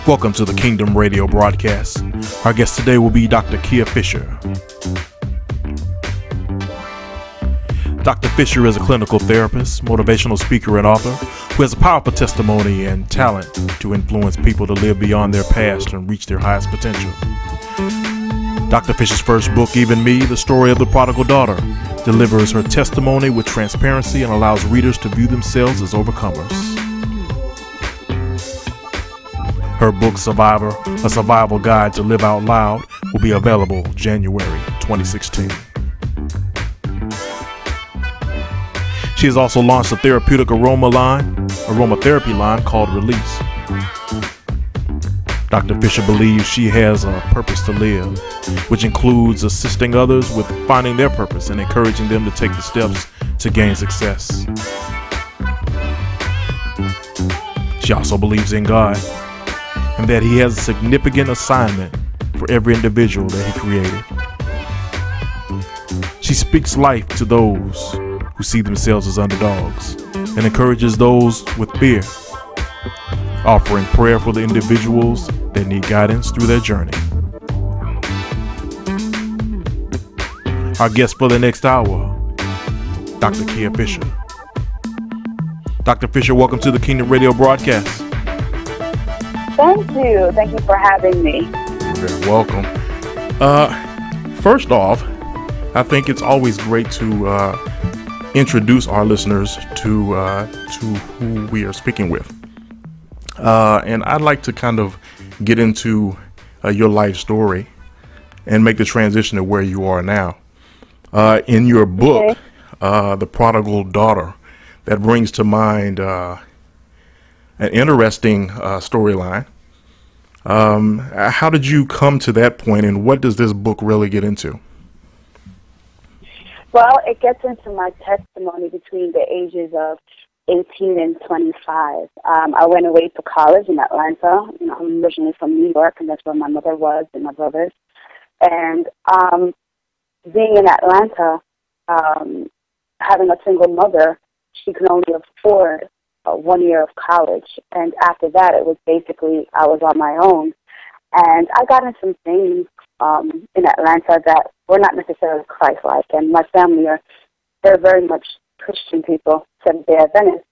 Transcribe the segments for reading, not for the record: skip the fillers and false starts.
Welcome to the Kingdom Radio broadcast. Our guest today will be Dr. Fisher. Dr. Fisher is a clinical therapist, motivational speaker, and author who has a powerful testimony and talent to influence people to live beyond their past and reach their highest potential. Dr. Fisher's first book, Even Me, The Story of the Prodigal Daughter, delivers her testimony with transparency and allows readers to view themselves as overcomers. Her book, Survivor, A Survival Guide to Live Out Loud, will be available January 2016. She has also launched a therapeutic aromatherapy line called Release. Dr. Fisher believes she has a purpose to live, which includes assisting others with finding their purpose and encouraging them to take the steps to gain success. She also believes in God and that He has a significant assignment for every individual that He created. She speaks life to those who see themselves as underdogs and encourages those with fear, offering prayer for the individuals that need guidance through their journey. Our guest for the next hour, Dr. Fisher. Dr. Fisher, welcome to the Kingdom Radio broadcast. Thank you. Thank you for having me. You're very welcome. First off, I think it's always great to introduce our listeners to who we are speaking with. And I'd like to kind of get into your life story and make the transition to where you are now. In your book, The Prodigal Daughter, that brings to mind an interesting storyline. How did you come to that point, and what does this book really get into? Well, it gets into my testimony between the ages of 18 and 25. I went away to college in Atlanta. I'm originally from New York, and that's where my mother was and my brothers. And being in Atlanta, having a single mother, she could only afford 1 year of college. And after that, it was basically I was on my own. And I got into some things in Atlanta that were not necessarily Christ-like. And my family they're very much Christian people, Seventh-day Adventists.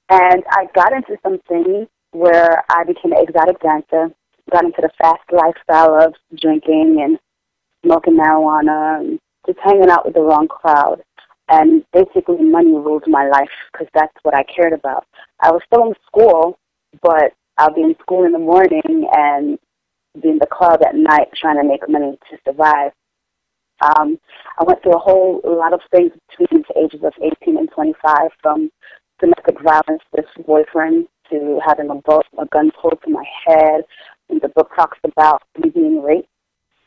And I got into some things where I became an exotic dancer, got into the fast lifestyle of drinking and smoking marijuana and just hanging out with the wrong crowd. And basically money ruled my life because that's what I cared about. I was still in school, but I'll be in school in the morning and be in the club at night trying to make money to survive. I went through a whole lot of things between the ages of 18 and 25, from domestic violence with boyfriend to having a gun pulled to my head. And the book talks about me being raped.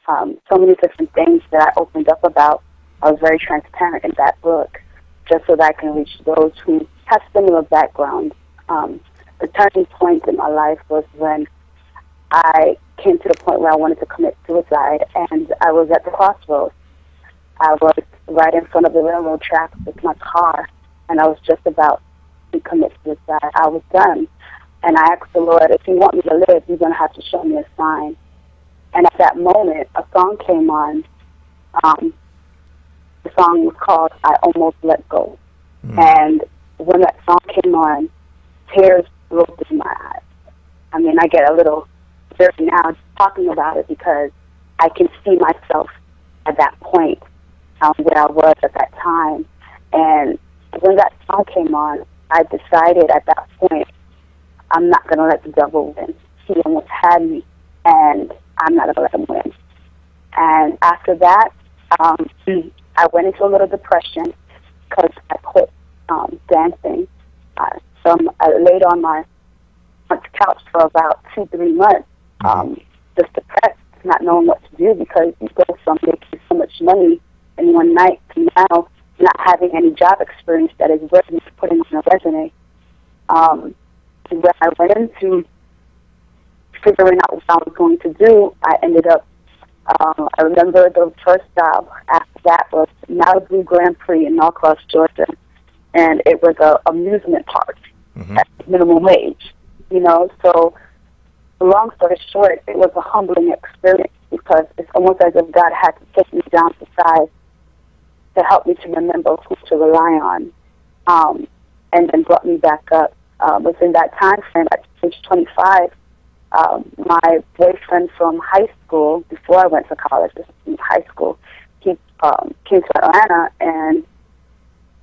So many different things that I opened up about. I was very transparent in that book, just so that I can reach those who have similar backgrounds. The turning point in my life was when I came to the point where I wanted to commit suicide, and I was at the crossroads. I was right in front of the railroad tracks with my car, and I was just about to commit suicide. I was done, and I asked the Lord, if you want me to live, you're going to have to show me a sign. And at that moment, a song came on. The song was called I Almost Let Go. And when that song came on, tears rolled through my eyes. I mean, I get a little teary now just talking about it because I can see myself at that point where I was at that time. And when that song came on, I decided at that point, I'm not going to let the devil win. He almost had me, and I'm not going to let him win. And after that, I went into a little depression because I quit dancing. So I laid on my couch for about 2-3 months, just depressed, not knowing what to do, because you go from making so much money in one night to now not having any job experience that is worth putting on a resume. When I went into figuring out what I was going to do, I ended up, I remember the first job after that was Malibu Grand Prix in Norcross, Georgia, and it was an amusement park at minimum wage, So long story short, it was a humbling experience because it's almost as if God had to take me down to size to help me to remember who to rely on, and then brought me back up. Within that time frame, at age 25, my boyfriend from high school, before I went to college, this was in high school, he came to Atlanta and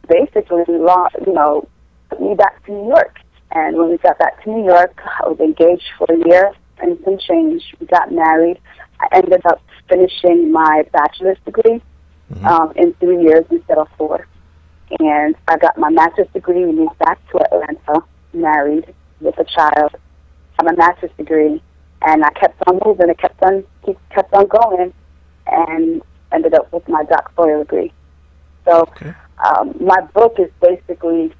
basically, took me back to New York. And when we got back to New York, I was engaged for a year and some change. We got married. I ended up finishing my bachelor's degree in 3 years instead of 4. And I got my master's degree. We moved back to Atlanta, married with a child. I had my master's degree, and I kept on moving. It kept on going, and ended up with my doctoral degree. So my book is basically,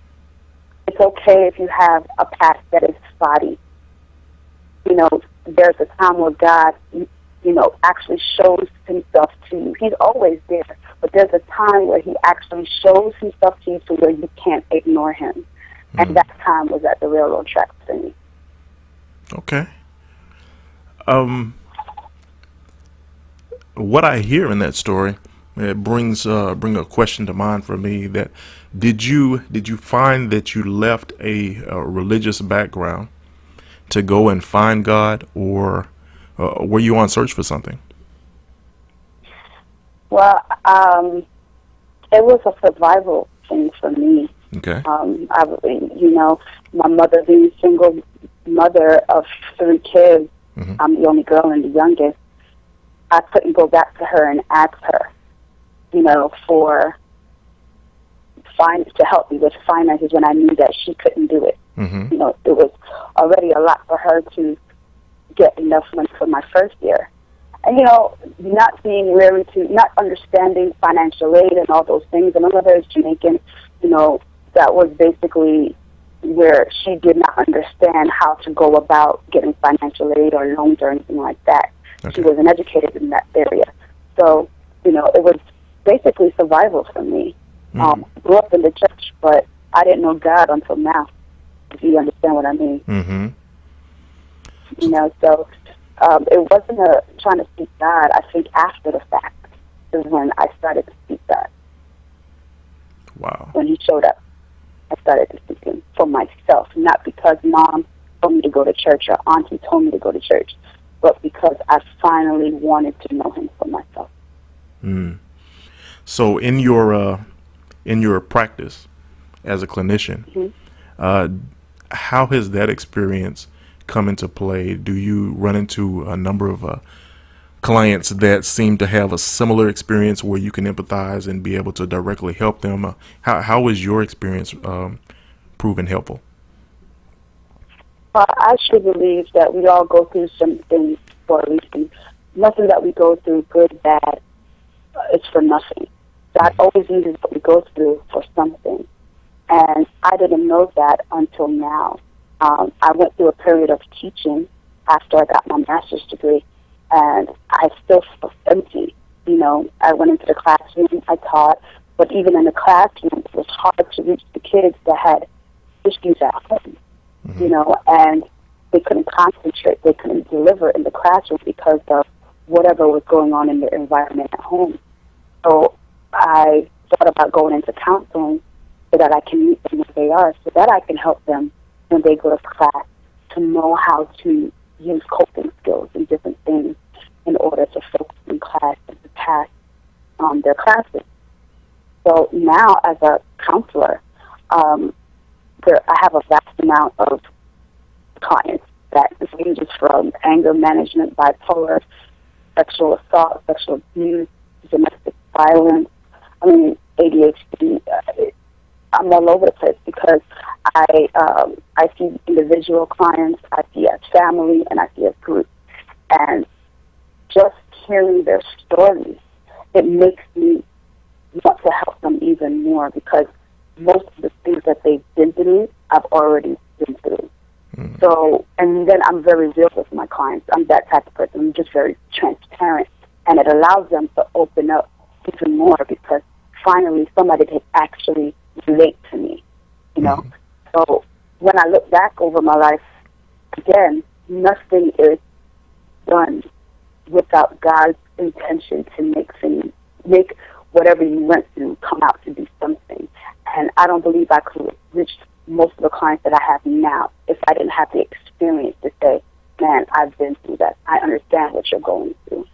it's okay if you have a past that is spotty. There's a time where God, actually shows himself to you. He's always there, but there's a time where he actually shows himself to you to where you can't ignore him. And that time was at the railroad tracks for me. Okay. What I hear in that story, it bring a question to mind for me. That did you find that you left a religious background to go and find God, or were you on search for something? Well, it was a survival thing for me. Okay. My mother being a single mother of 3 kids, I'm the only girl and the youngest. I couldn't go back to her and ask her, to help me with finances when I knew that she couldn't do it. It was already a lot for her to get enough money for my first year. And, not understanding financial aid and all those things. And my mother is Jamaican, that was basically where she did not understand how to go about getting financial aid or loans or anything like that. Okay. She wasn't educated in that area. So, it was basically survival for me. Grew up in the church, but I didn't know God until now, if you understand what I mean. So it wasn't trying to seek God. I think after the fact is when I started to seek God. Wow. When he showed up, I started to seek him for myself, not because Mom told me to go to church or Auntie told me to go to church, but because I finally wanted to know him for myself. So in your practice as a clinician, how has that experience come into play? Do you run into a number of clients that seem to have a similar experience where you can empathize and be able to directly help them? How is your experience proven helpful? I actually believe that we all go through some things for a reason. Nothing that we go through, good, bad, it's for nothing. God always uses what we go through for something. And I didn't know that until now. I went through a period of teaching after I got my master's degree, and I still felt empty. I went into the classroom, I taught, but even in the classroom, it was hard to reach the kids that had issues at home, and they couldn't concentrate, they couldn't deliver in the classroom because of whatever was going on in their environment at home. So I thought about going into counseling so that I can meet them where they are, so that I can help them when they go to class to know how to use coping skills and different things in order to focus in class and to pass their classes. So now as a counselor, I have a vast amount of clients that ranges from anger management, bipolar, sexual assault, sexual abuse, domestic violence, ADHD. I'm all over the place because I see individual clients, I see as family, and I see as group. And just hearing their stories, it makes me want to help them even more because most of the things that they've been through, I've already been through. So, and then I'm very real with my clients. I'm that type of person. I'm just very transparent. And it allows them to open up even more because finally somebody can actually relate to me, So when I look back over my life, again, nothing is done without God's intention to make whatever you went through come out to be something. And I don't believe I could reach most of the clients that I have now if I didn't have the experience to say, man, I've been through that. I understand what you're going through.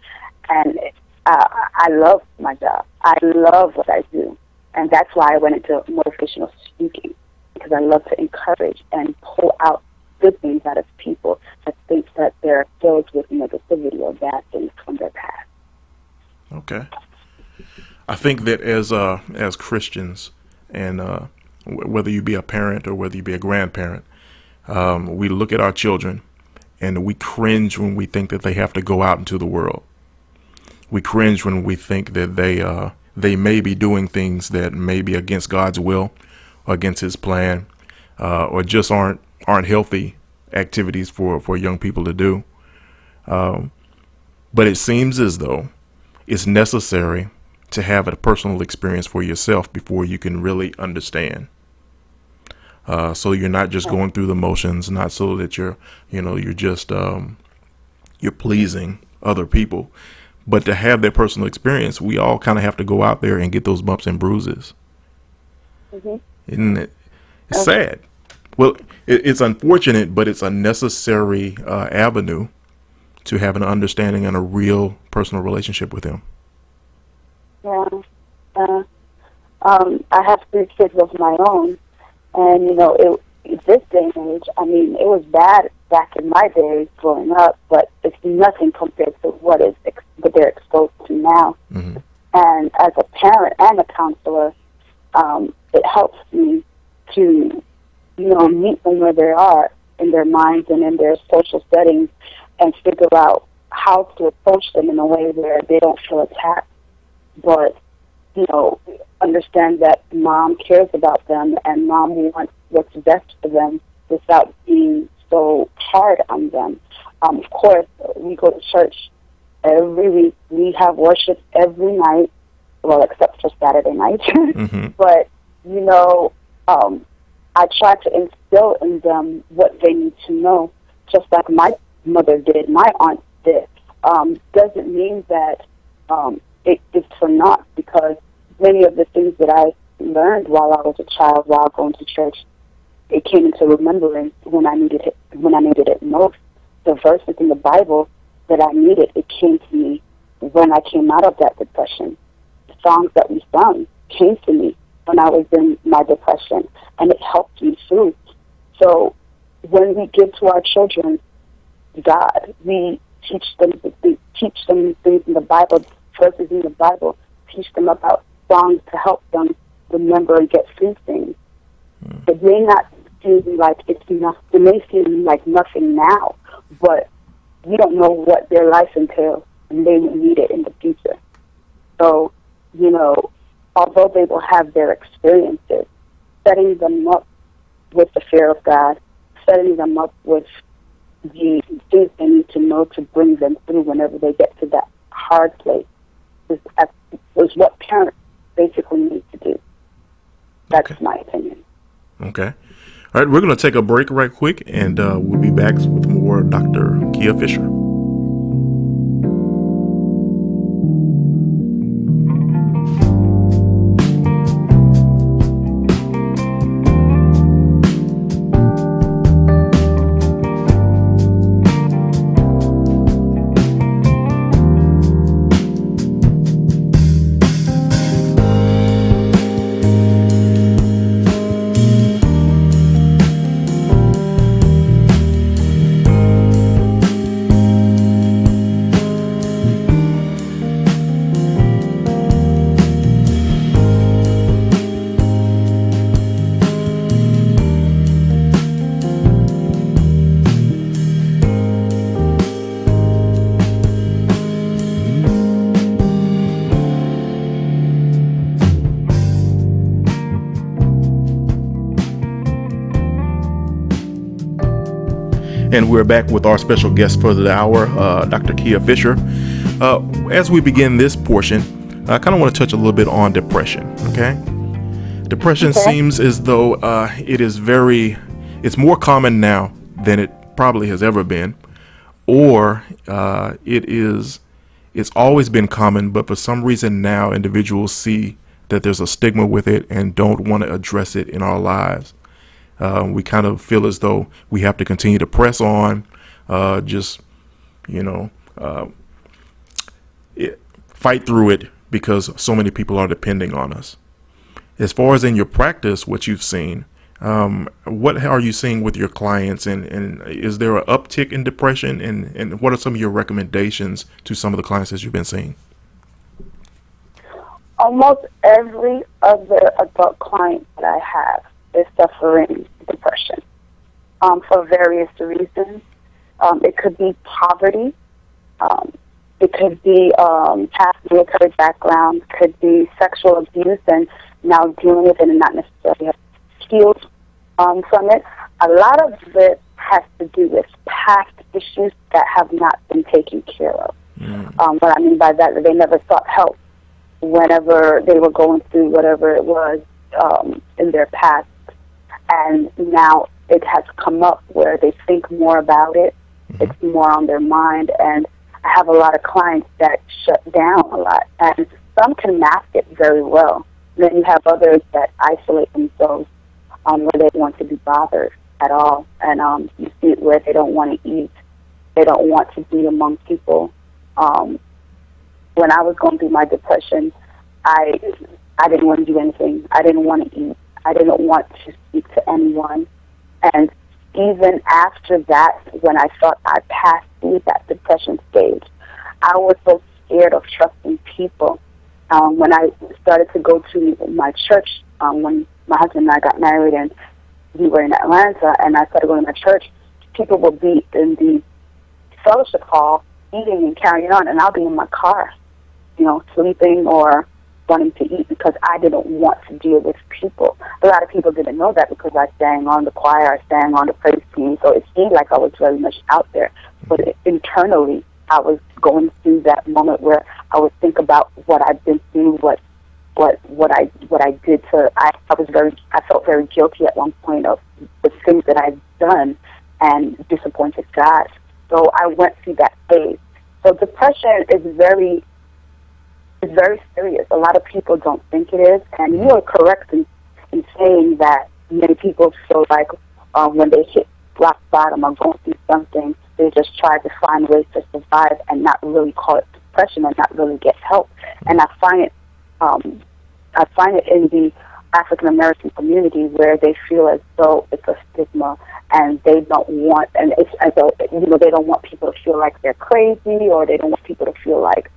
And I love my job. I love what I do. And that's why I went into motivational speaking, because I love to encourage and pull out good things out of people that think that they're filled with negativity or bad things from their past. Okay. I think that as Christians, and whether you be a parent or whether you be a grandparent, we look at our children and we cringe when we think that they have to go out into the world. We cringe when we think that they may be doing things that may be against God's will or against His plan, or just aren't healthy activities for young people to do. But it seems as though it's necessary to have a personal experience for yourself before you can really understand. So you're not just going through the motions, not so that you're just you're pleasing other people, but to have that personal experience, we all kind of have to go out there and get those bumps and bruises. Mm-hmm. Isn't it? It's sad. Well, it's unfortunate, but it's a necessary avenue to have an understanding and a real personal relationship with Him. Yeah. I have 3 kids of my own, and this day and age, I mean, it was bad back in my days growing up, but it's nothing compared to what they're exposed to now. Mm-hmm. And as a parent and a counselor, it helps me to, meet them where they are in their minds and in their social settings, and figure out how to approach them in a way where they don't feel attacked, but understand that mom cares about them and mom wants what's best for them without being so hard on them. Of course, we go to church every week. We have worship every night, well, except for Saturday night. Mm-hmm. But, I try to instill in them what they need to know, just like my mother did, my aunt did. Doesn't mean that it's for naught, because many of the things that I learned while I was a child, while going to church, it came into remembrance when I needed it most. The verses in the Bible that I needed, it came to me when I came out of that depression. The songs that we sung came to me when I was in my depression, and it helped me through. So when we give to our children God, we teach them things in the Bible, verses in the Bible, teach them about songs to help them remember and get through things. It may not seem like it's enough. It may seem like nothing now, but we don't know what their life entails, and they will need it in the future. So, although they will have their experiences, setting them up with the fear of God, setting them up with the things they need to know to bring them through whenever they get to that hard place is what parents basically need to do. That's my opinion. Okay. All right, we're going to take a break right quick, and we'll be back with more Dr. Kia Fisher. And we're back with our special guest for the hour, Dr. Kia Fisher. As we begin this portion, I kind of want to touch a little bit on depression, okay? Depression seems as though it's more common now than it probably has ever been. or it's always been common, but for some reason now individuals see that there's a stigma with it and don't want to address it in our lives. We kind of feel as though we have to continue to press on, fight through it because so many people are depending on us. As far as in your practice, what you've seen, what are you seeing with your clients, and is there an uptick in depression, and what are some of your recommendations to some of the clients that you've been seeing? Almost every other adult client that I have is suffering depression for various reasons. It could be poverty. It could be past military background. Could be sexual abuse and now dealing with it and not necessarily have healed from it. A lot of it has to do with past issues that have not been taken care of. What I mean by that, they never sought help whenever they were going through whatever it was in their past. And now it has come up where they think more about it. It's more on their mind. And I have a lot of clients that shut down a lot. And some can mask it very well. Then you have others that isolate themselves where they don't want to be bothered at all. And you see it where they don't want to eat. They don't want to be among people. When I was going through my depression, I didn't want to do anything. I didn't want to eat. I didn't want to speak to anyone. And even after that, when I thought I passed through that depression stage, I was so scared of trusting people. When I started to go to my church, when my husband and I got married and we were in Atlanta, and I started going to my church, people would be in the fellowship hall eating and carrying on, and I'll be in my car, sleeping or wanting to eat because I didn't want to deal with people. A lot of people didn't know that because I sang on the choir, I sang on the praise team, so it seemed like I was very much out there. But internally, I was going through that moment where I would think about what I've been through, what I did to. I felt very guilty at one point of the things that I'd done and disappointed God. So I went through that phase. So depression is very serious. A lot of people don't think it is, and you are correct in saying that many people feel like when they hit rock bottom or going through something, they just try to find ways to survive and not really call it depression and not really get help. And I find it in the African American community where they feel as though it's a stigma, and they don't want, and it's as though they don't want people to feel like they're crazy, or they don't want people to feel like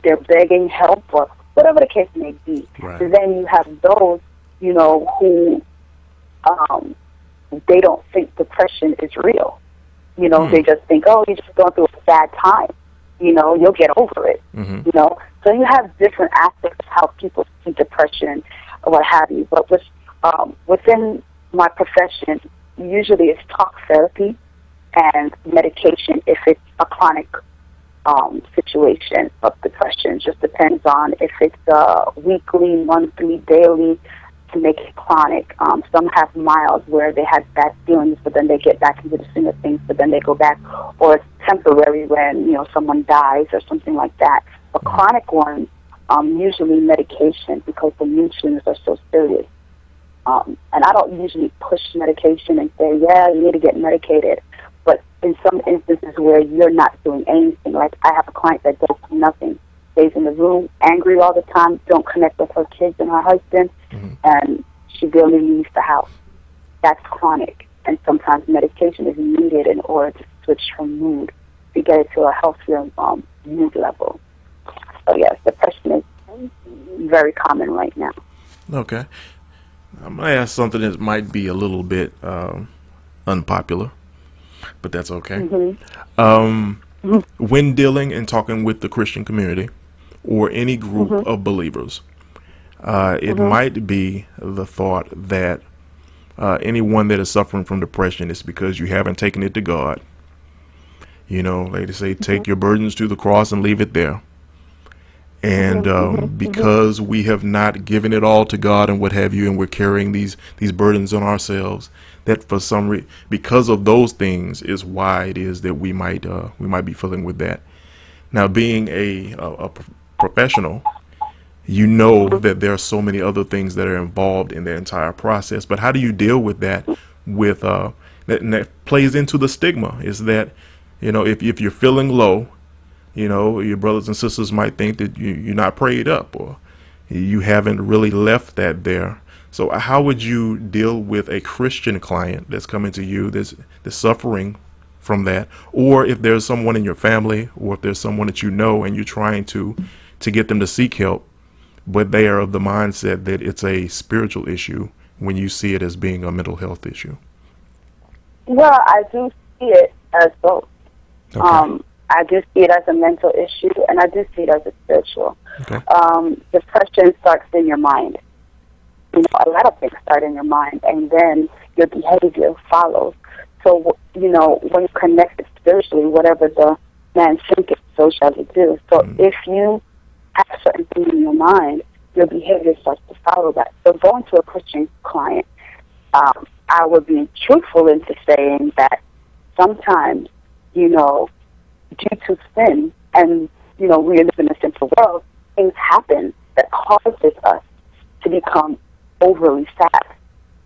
they're begging help or whatever the case may be. Right. And then you have those who they don't think depression is real. They just think, oh, you're just going through a bad time. You'll get over it. So you have different aspects of how people see depression or what have you. But within my profession, usually it's talk therapy and medication if it's a chronic situation of depression. Just depends on if it's weekly, monthly, daily, to make it chronic. Some have mild where they have bad feelings, but then they get back into the swing of things, but then they go back, or it's temporary when someone dies or something like that. But chronic ones, usually medication because the nutrients are so serious. And I don't usually push medication and say, yeah, you need to get medicated. But in some instances where you're not doing anything, like I have a client that does nothing, stays in the room, angry all the time, don't connect with her kids and her husband, and she barely leaves the house. That's chronic. And sometimes medication is needed in order to switch her mood to get it to a healthier mood level. So yes, depression is very common right now. Okay. I'm going to ask something that might be a little bit unpopular, but that's okay. When dealing and talking with the Christian community or any group of believers, it might be the thought that anyone that is suffering from depression is because you haven't taken it to God. Like they say, take your burdens to the cross and leave it there. And because we have not given it all to God and what have you, and we're carrying these burdens on ourselves, that for some because of those things is why it is that we might be feeling with that. Now, being a professional, you know that there are so many other things that are involved in the entire process. But how do you deal with that? With that plays into the stigma, is that, you know, if you're feeling low, you know, your brothers and sisters might think that you're not prayed up, or you haven't really left that there. So how would you deal with a Christian client that's coming to you that's suffering from that? Or if there's someone in your family, or if there's someone that you know and you're trying to get them to seek help, but they are of the mindset that it's a spiritual issue when you see it as being a mental health issue? Well, I do see it as both. Okay. I do see it as a mental issue, and I do see it as a spiritual. Okay. Depression starts in your mind. You know, a lot of things start in your mind, and then your behavior follows. So, you know, when you're connected spiritually, whatever the man thinketh, so shall he do. So if you have certain things in your mind, your behavior starts to follow that. So going to a Christian client, I would be truthful into saying that sometimes, you know, due to sin, and, you know, we live in a sinful world, things happen that causes us to become overly sad,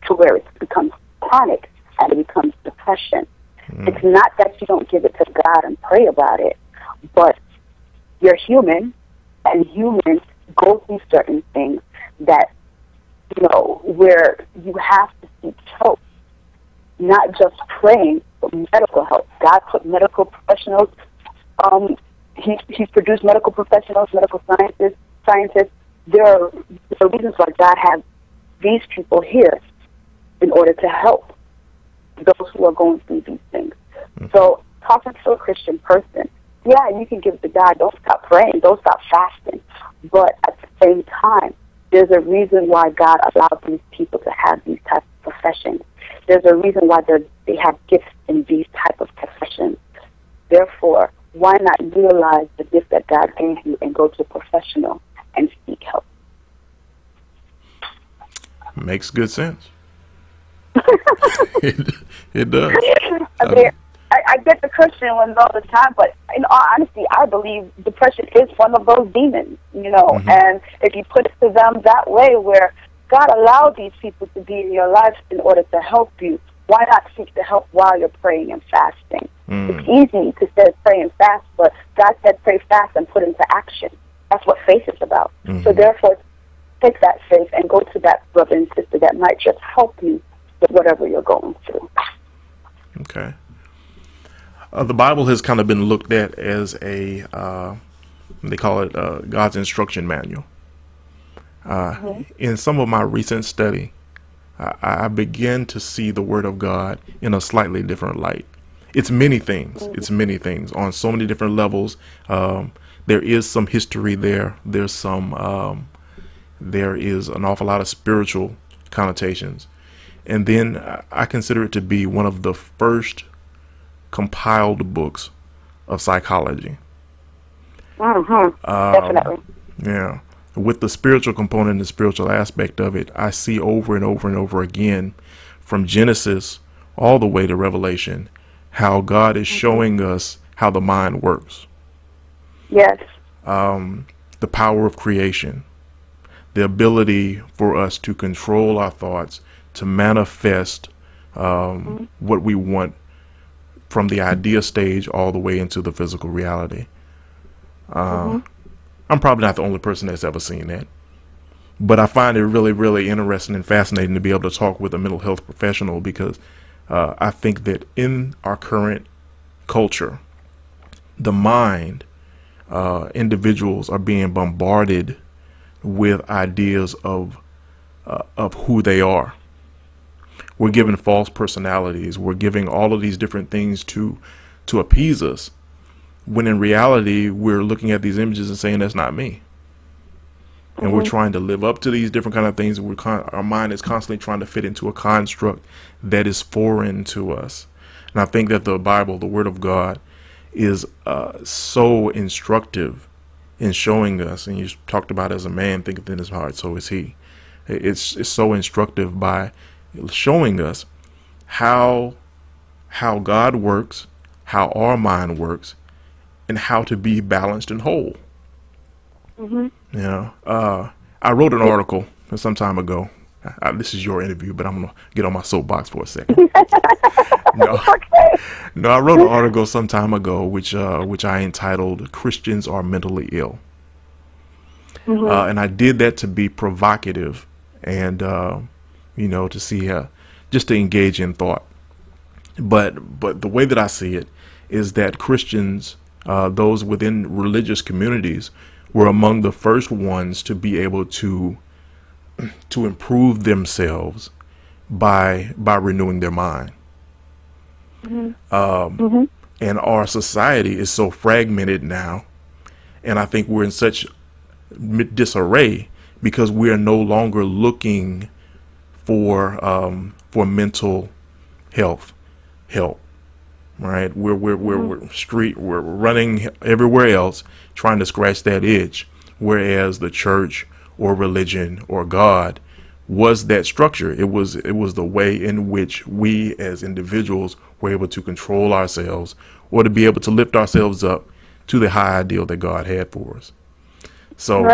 to where it becomes chronic and it becomes depression. It's not that you don't give it to God and pray about it, but you're human, and humans go through certain things that, you know, where you have to seek help, not just praying, but medical help. God put medical professionals, he's produced medical professionals, medical scientists. There are reasons why God has these people here in order to help those who are going through these things. So talking to a Christian person, yeah, you can give it to God. Don't stop praying. Don't stop fasting. But at the same time, there's a reason why God allowed these people to have these types of professions. There's a reason why they have gifts in these type of professions. Therefore, why not utilize the gift that God gave you and go to a professional and seek help? Makes good sense. It does. I mean, I get the Christian ones all the time, but in all honesty, I believe depression is one of those demons, you know, and if you put it to them that way, where God allowed these people to be in your life in order to help you, why not seek the help while you're praying and fasting? It's easy to say pray and fast, but God said pray, fast, and put into action. That's what faith is about. So therefore, take that faith and go to that brother and sister that might just help you with whatever you're going through. Okay. The Bible has kind of been looked at as they call it God's instruction manual. In some of my recent study, I began to see the Word of God in a slightly different light. It's many things. It's many things on so many different levels. There is some history there. There is an awful lot of spiritual connotations. And then I consider it to be one of the first compiled books of psychology. Definitely. Yeah. With the spiritual component and the spiritual aspect of it, I see over and over and over again, from Genesis all the way to Revelation, how God is showing us how the mind works. Yes. The power of creation, the ability for us to control our thoughts, to manifest what we want from the idea stage all the way into the physical reality. I'm probably not the only person that's ever seen that, but I find it really, really interesting and fascinating to be able to talk with a mental health professional, because I think that in our current culture, the mind, individuals are being bombarded with ideas of who they are. We're given false personalities. We're giving all of these different things to appease us, when in reality, we're looking at these images and saying, that's not me. And we're trying to live up to these different kind of things. And our mind is constantly trying to fit into a construct that is foreign to us. And I think that the Bible, the Word of God, is so instructive in showing us, and you talked about as a man thinketh in his heart, so is he. It's so instructive by showing us how God works, how our mind works, and how to be balanced and whole. I wrote an article some time ago. This is your interview, but I'm going to get on my soapbox for a second. I wrote an article some time ago, which I entitled "Christians Are Mentally Ill," and I did that to be provocative and to see just to engage in thought. But the way that I see it is that Christians, those within religious communities, were among the first ones to be able to improve themselves by renewing their mind. And our society is so fragmented now, and I think we're in such disarray because we are no longer looking for mental health help. Right? We're running everywhere else trying to scratch that itch, whereas the church or religion or God was that structure. It was the way in which we as individuals were able to control ourselves or to be able to lift ourselves up to the high ideal that God had for us. So,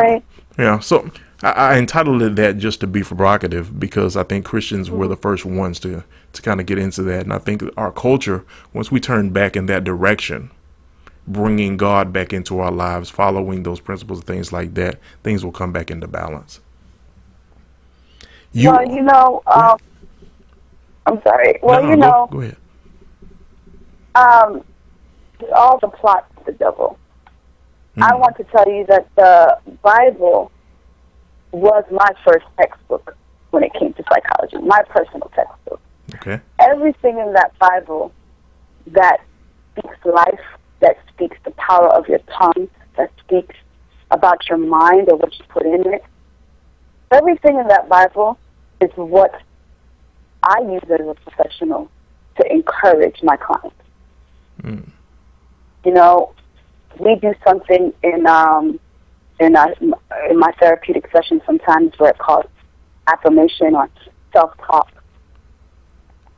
so I entitled it that just to be provocative, because I think Christians were the first ones to kind of get into that. And I think our culture, once we turn back in that direction, bringing God back into our lives, following those principles and things like that, things will come back into balance. I'm sorry. Go ahead. All the plots of the devil. I want to tell you that the Bible was my first textbook when it came to psychology, my personal textbook. Okay. Everything in that Bible that speaks life, that speaks the power of your tongue, that speaks about your mind or what you put in it, everything in that Bible is what I use as a professional to encourage my clients. We do something in my therapeutic session sometimes where it's called affirmation or self-talk.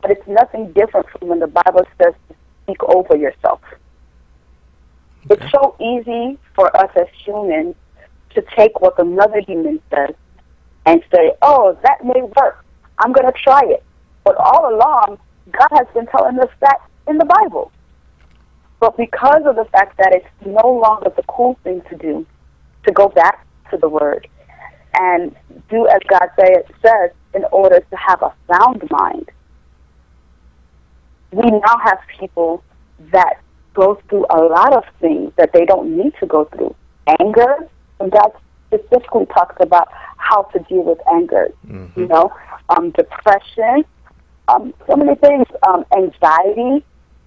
But it's nothing different from when the Bible says to speak over yourself. Okay. It's so easy for us as humans to take what another human says and say, oh, that may work. I'm going to try it. But all along, God has been telling us that in the Bible. But because of the fact that it's no longer the cool thing to do, to go back to the Word and do as God says in order to have a sound mind, we now have people that go through a lot of things that they don't need to go through. Anger, and God specifically talks about how to deal with anger, depression, so many things, anxiety,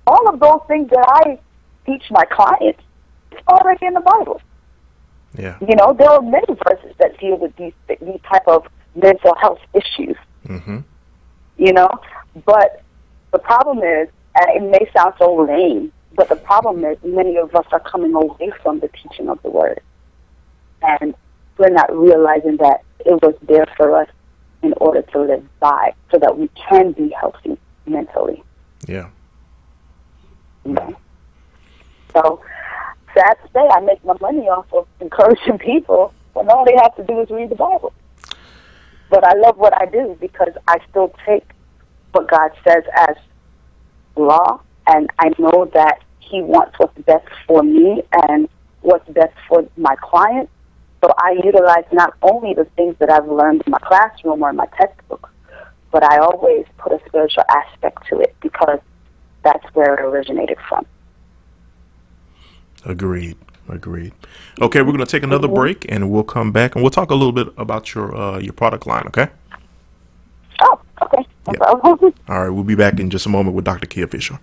all of those things that I teach my clients, it's already in the Bible. Yeah. There are many verses that deal with these type of mental health issues. But the problem is, and it may sound so lame, but the problem is many of us are coming away from the teaching of the Word. And we're not realizing that it was there for us in order to live by, so that we can be healthy mentally. Yeah. So, sad to say, I make my money off of encouraging people when all they have to do is read the Bible. But I love what I do because I still take what God says as law, and I know that He wants what's best for me and what's best for my clients. So I utilize not only the things that I've learned in my classroom or in my textbook, but I always put a spiritual aspect to it because that's where it originated from. Agreed. Okay, we're going to take another break, and we'll come back, and we'll talk a little bit about your product line, okay? Oh, okay. No problem. All right, we'll be back in just a moment with Dr. Kia Fisher.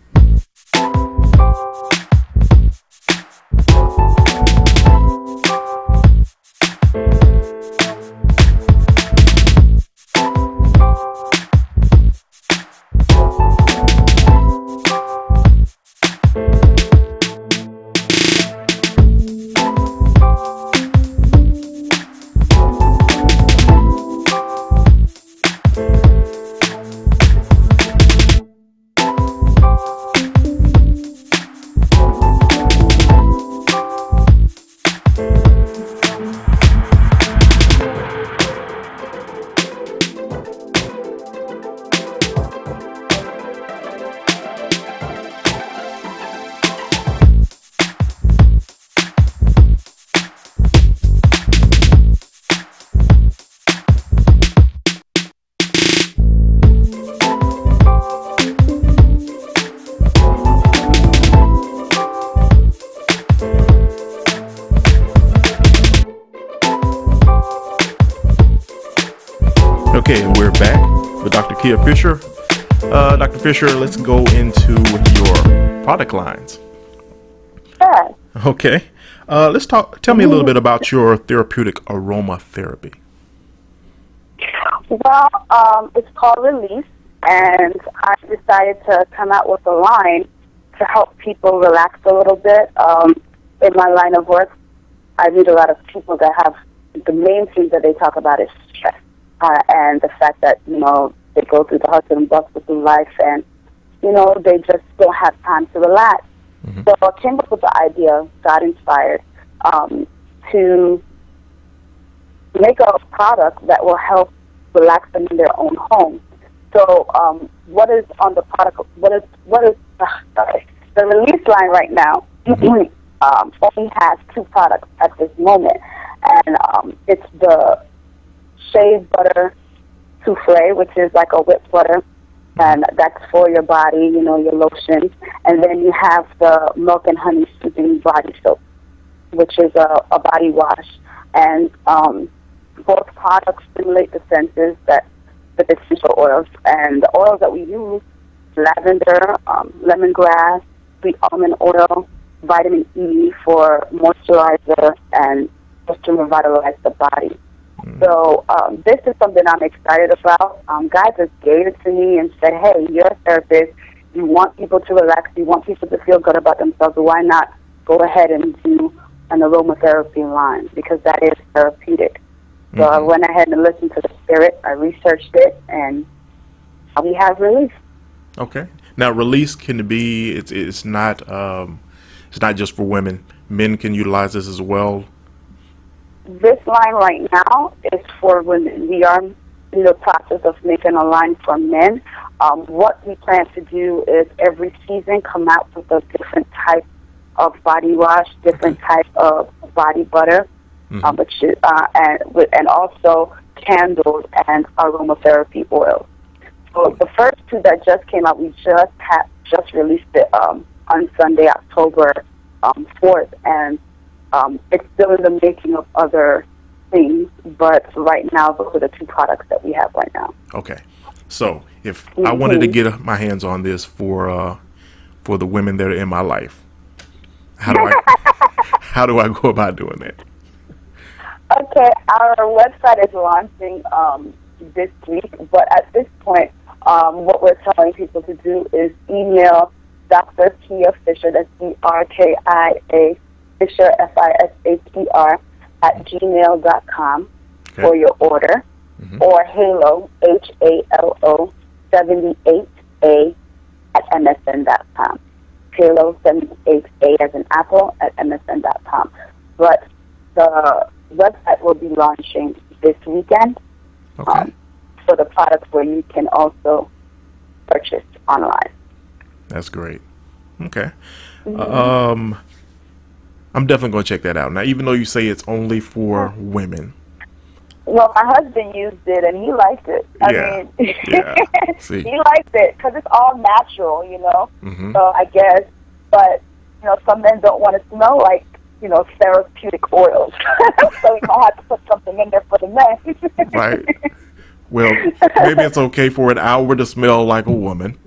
Okay, and we're back with Dr. Kia Fisher. Dr. Fisher, let's go into your product lines. Sure. Okay. Let's talk. Tell me a little bit about your therapeutic aromatherapy. Well, it's called Release, and I decided to come out with a line to help people relax a little bit. In my line of work, I meet a lot of people that have the main thing that they talk about is stress, and the fact that, they go through the hustle and bustle through life, and, they just don't have time to relax. Mm-hmm. So I came up with the idea, got inspired, to make a product that will help relax them in their own home. So what is on the product, the Release line right now only has 2 products at this moment. And it's the shea butter souffle, which is like a whipped butter, and that's for your body, your lotion. And then you have the milk and honey soothing body soap, which is a body wash. And both products stimulate the senses with essential oils. And the oils that we use, lavender, lemongrass, sweet almond oil, vitamin E for moisturizer, and just to revitalize the body. So this is something I'm excited about. Guys just gave it to me and said, hey, you're a therapist. You want people to relax. You want people to feel good about themselves. So why not go ahead and do an aromatherapy line? Because that is therapeutic. So I went ahead and listened to the spirit. I researched it, and we have Release. Okay. Now, Release can be, it's not just for women. Men can utilize this as well. This line right now is for women. We are in the process of making a line for men. What we plan to do is every season come out with a different type of body wash, different type of body butter, which is, and also candles and aromatherapy oil. So the first 2 that just came out, we just released it on Sunday, October 4th, and it's still in the making of other things, but right now those are the 2 products that we have right now. Okay, so if I wanted to get my hands on this for the women that are in my life, how do I go about doing that? Okay, our website is launching this week, but at this point, what we're telling people to do is email Dr. Kia Fisher, that's DRKIA Fisher, FISHER, at gmail.com for your order, or Halo, HALO 78A at MSN.com. Halo 78A as an apple at MSN.com. But the website will be launching this weekend for the products where you can also purchase online. That's great. Okay. I'm definitely going to check that out. Now, even though you say it's only for women. Well, my husband used it, and he liked it. I mean, See. He liked it because it's all natural, So I guess, but, some men don't want to smell like, therapeutic oils. So we might have to put something in there for the men. Right. Well, maybe it's okay for an hour to smell like a woman.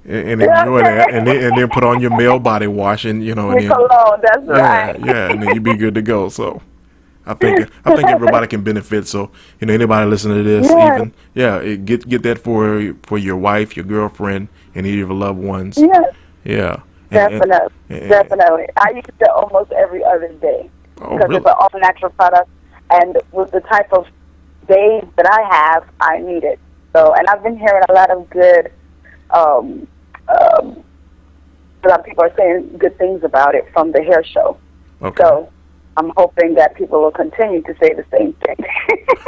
And enjoy that, and then put on your male body wash, and cologne, that's right. And then you be good to go. So, I think everybody can benefit. So, anybody listening to this, get that for your wife, your girlfriend, and any of your loved ones. Definitely. I use it almost every other day because it's an all natural product, and with the type of days that I have, I need it. So, and I've been hearing a lot of good. A lot of people are saying good things about it from the hair show. Okay. So I'm hoping that people will continue to say the same thing.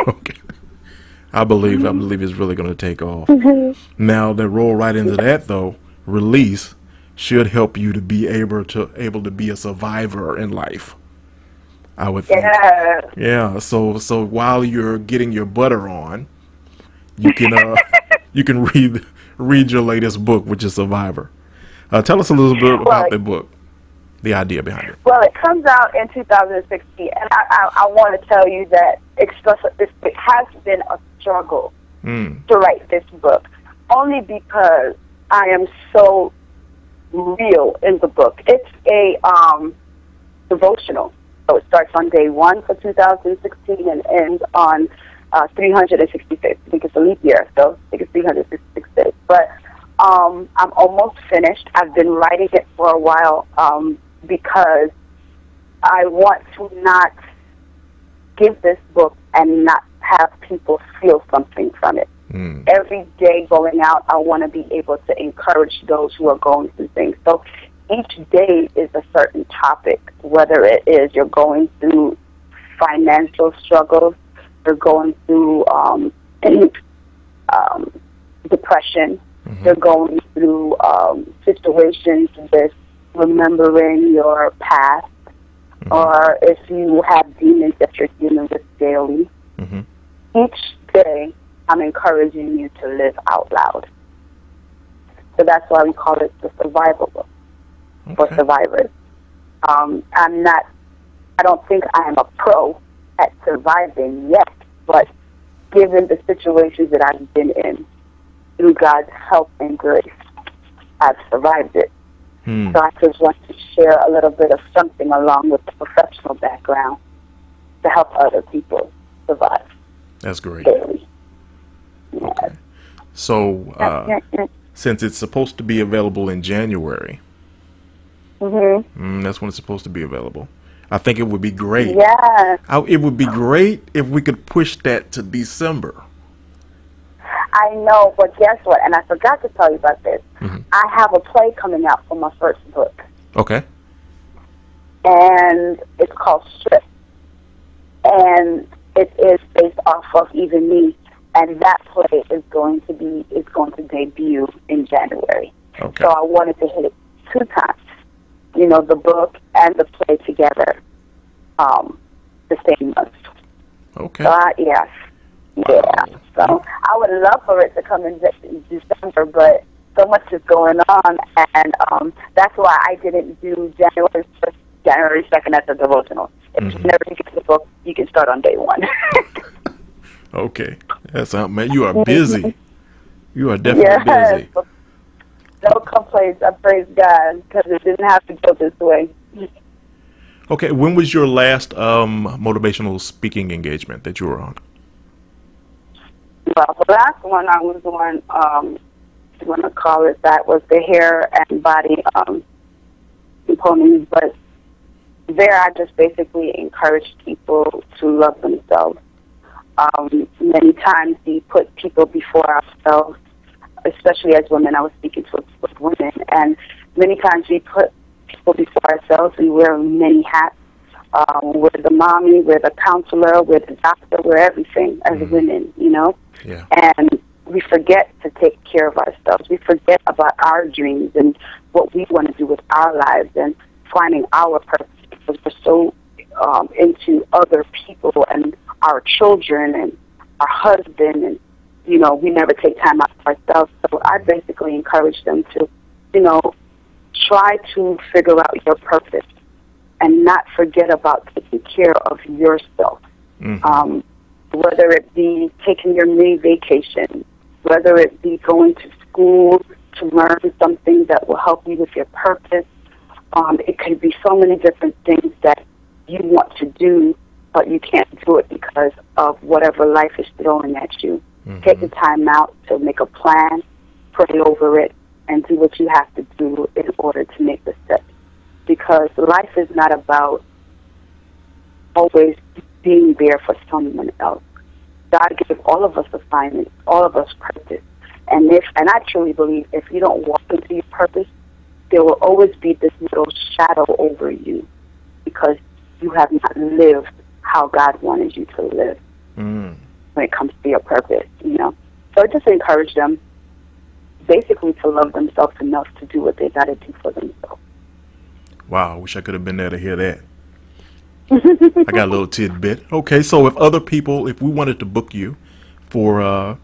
Okay. I believe it's really going to take off. Now, to roll right into that, though, Release should help you to be able to be a survivor in life, I would think. Yeah. So while you're getting your butter on, you can read your latest book, which is Survivor. Tell us a little bit about the book, the idea behind it. Well, it comes out in 2016, and I want to tell you that it has been a struggle to write this book, only because I am so real in the book. It's a devotional. So it starts on day 1 for 2016 and ends on 366. I think it's a leap year, so I think it's 366 days. But I'm almost finished. I've been writing it for a while because I want to not give this book and not have people feel something from it. Every day going out, I want to be able to encourage those who are going through things. So each day is a certain topic, whether it is you're going through financial struggles, you're going through depression, you're going through situations with remembering your past, or if you have demons that you're dealing with daily. Each day, I'm encouraging you to live out loud. So that's why we call it the survival book for survivors. I don't think I am a pro at surviving yet, but given the situations that I've been in, through God's help and grace, I've survived it. So I just want to share a little bit of something along with the professional background to help other people survive. That's great. Daily. Okay. So, since it's supposed to be available in January, that's when it's supposed to be available. I think it would be great. Yeah. It would be great if we could push that to December. I know, but guess what? And I forgot to tell you about this. I have a play coming out for my first book. Okay. And it's called Strip. And it is based off of Even Me. And that play is going to debut in January. Okay. So I wanted to hit it 2 times. You know, the book and the play together the same month. Okay. So yes. Yeah. So I would love for it to come in December, but so much is going on, and that's why I didn't do January 1st, January 2nd as a devotional. If you never get the book, you can start on day 1. Okay. That's man. You are busy. You are definitely busy. No complaints. I praise God because it didn't have to go this way. Okay. When was your last motivational speaking engagement that you were on? Well, the last one I was on, I'm going to call it that, was the hair and body components. But there I just basically encouraged people to love themselves. Many times we put people before ourselves, especially as women. I was speaking with women, and many times we put people before ourselves. We wear many hats. We're the mommy, we're the counselor, we're the doctor, we're everything as women, you know? Yeah. And we forget to take care of ourselves. We forget about our dreams and what we want to do with our lives and finding our purpose, because we're so into other people and our children and our husband, and, you know, we never take time out for ourselves. So I basically encourage them to, you know, try to figure out your purpose and not forget about taking care of yourself. Whether it be taking your mini vacation, whether it be going to school to learn something that will help you with your purpose. It could be so many different things that you want to do, but you can't do it because of whatever life is throwing at you. Take the time out to make a plan, pray over it, and do what you have to do in order to make the steps. Because life is not about always being there for someone else. God gave all of us assignments, all of us purpose. And I truly believe if you don't walk into your purpose, there will always be this little shadow over you because you have not lived how God wanted you to live when it comes to your purpose, you know. So I just encourage them basically to love themselves enough to do what they got to do for themselves. Wow, I wish I could have been there to hear that. I got a little tidbit. Okay, so if we wanted to book you for a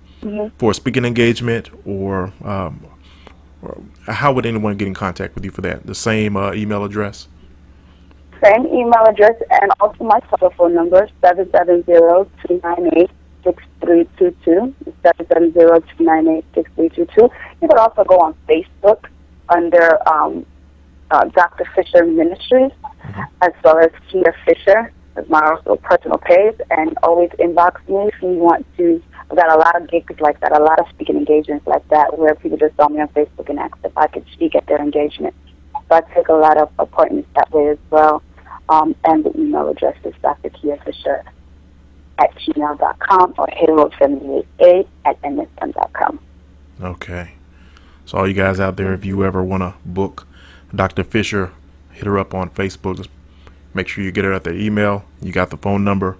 speaking engagement, or how would anyone get in contact with you for that? The same email address? Same email address, and also my telephone number, 770-298-6366. 6322. 770-298-6322. You can also go on Facebook under Dr. Fisher Ministries, as well as Kia Fisher, as my also personal page, and always inbox me if you want to. I've got a lot of gigs like that, a lot of speaking engagements like that, where people just saw me on Facebook and asked if I could speak at their engagement. So I take a lot of appointments that way as well. And the email address is drkiafisher@gmail.com or halo788@msn.com. Okay. So all you guys out there, if you ever want to book Dr. Fisher, hit her up on Facebook. Just make sure you get her at the email. You got the phone number.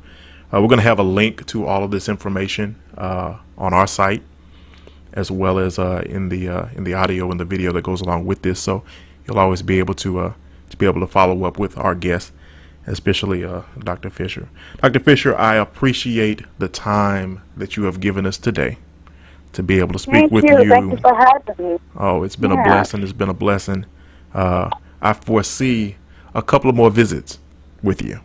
We're going to have a link to all of this information on our site, as well as in the audio and the video that goes along with this. So you'll always be able to follow up with our guests, especially Dr. Fisher. Dr. Fisher, I appreciate the time that you have given us today to be able to speak with you. Thank you for having me. Oh, it's been a blessing. It's been a blessing. I foresee a couple of more visits with you.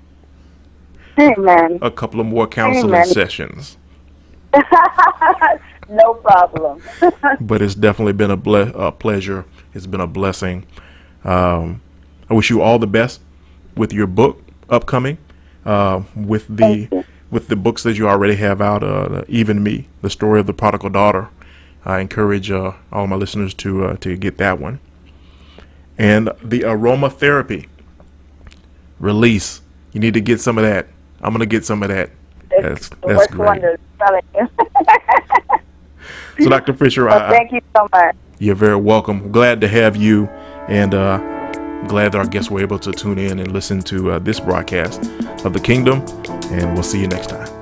Amen. A couple of more counseling sessions. No problem. But it's definitely been a pleasure. It's been a blessing. I wish you all the best with your book upcoming, with the books that you already have out, Even Me, the story of the prodigal daughter. I encourage all my listeners to get that one. And the aromatherapy release. You need to get some of that. I'm going to get some of that. That's great. Wonders, So, Dr. Fisher, thank you so much. You're very welcome. Glad to have you, and glad that our guests were able to tune in and listen to this broadcast of The Kingdom, and we'll see you next time.